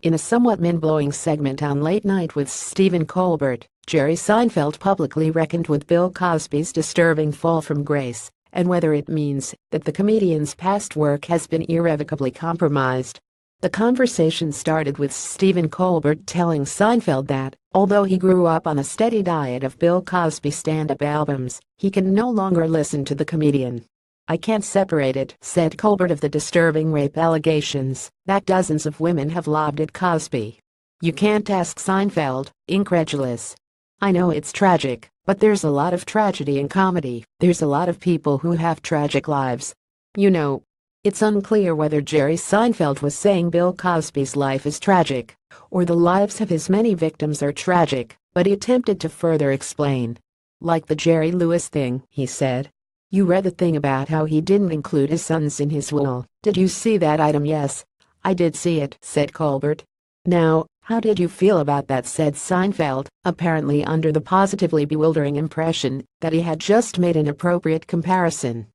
In a somewhat mind-blowing segment on Late Night with Stephen Colbert, Jerry Seinfeld publicly reckoned with Bill Cosby's disturbing fall from grace and whether it means that the comedian's past work has been irrevocably compromised. The conversation started with Stephen Colbert telling Seinfeld that, although he grew up on a steady diet of Bill Cosby stand-up albums, he can no longer listen to the comedian. "I can't separate it," said Colbert of the disturbing rape allegations that dozens of women have lobbed at Cosby. "You can't," ask Seinfeld, incredulous. "I know it's tragic, but there's a lot of tragedy in comedy. There's a lot of people who have tragic lives. You know." It's unclear whether Jerry Seinfeld was saying Bill Cosby's life is tragic or the lives of his many victims are tragic, but he attempted to further explain. "Like the Jerry Lewis thing," he said. "You read the thing about how he didn't include his sons in his will. Did you see that item?" "Yes, I did see it," said Colbert. "Now, how did you feel about that?" said Seinfeld, apparently under the positively bewildering impression that he had just made an appropriate comparison.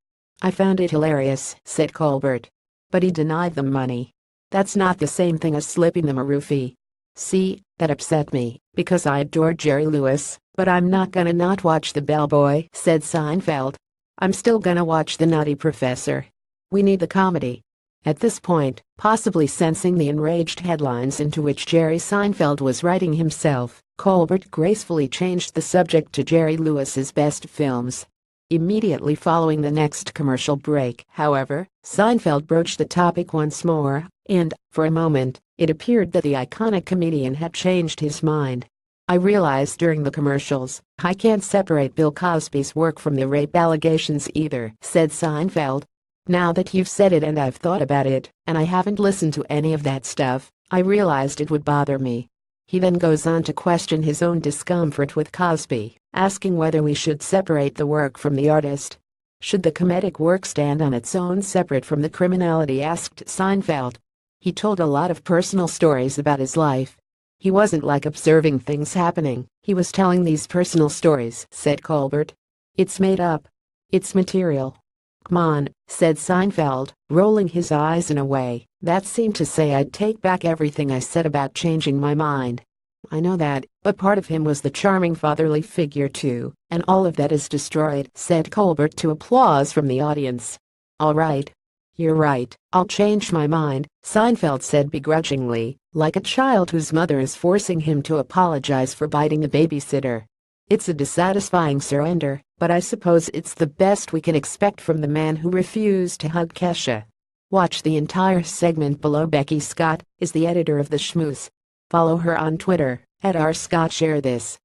"I found it hilarious," said Colbert. "But he denied them money. That's not the same thing as slipping them a roofie. See, that upset me, because I adore Jerry Lewis, but I'm not gonna not watch The Bellboy," said Seinfeld. "I'm still gonna watch The Nutty Professor. We need the comedy." At this point, possibly sensing the enraged headlines into which Jerry Seinfeld was writing himself, Colbert gracefully changed the subject to Jerry Lewis's best films. Immediately following the next commercial break, however, Seinfeld broached the topic once more, and, for a moment, it appeared that the iconic comedian had changed his mind. "I realized during the commercials, I can't separate Bill Cosby's work from the rape allegations either," said Seinfeld. "Now that you've said it and I've thought about it, and I haven't listened to any of that stuff, I realized it would bother me." He then goes on to question his own discomfort with Cosby, asking whether we should separate the work from the artist. "Should the comedic work stand on its own separate from the criminality?" asked Seinfeld. He told a lot of personal stories about his life. "He wasn't like observing things happening, he was telling these personal stories," said Colbert. "It's made up. It's material." "Come on," said Seinfeld, rolling his eyes in a way that seemed to say, "I'd take back everything I said about changing my mind." "I know that, but part of him was the charming fatherly figure too, and all of that is destroyed," said Colbert to applause from the audience. "All right. You're right, I'll change my mind," Seinfeld said begrudgingly, like a child whose mother is forcing him to apologize for biting the babysitter. "It's a dissatisfying surrender, but I suppose it's the best we can expect from the man who refused to hug Kesha." Watch the entire segment below. Becky Scott is the editor of The Schmooze. Follow her on Twitter @rscott. Share this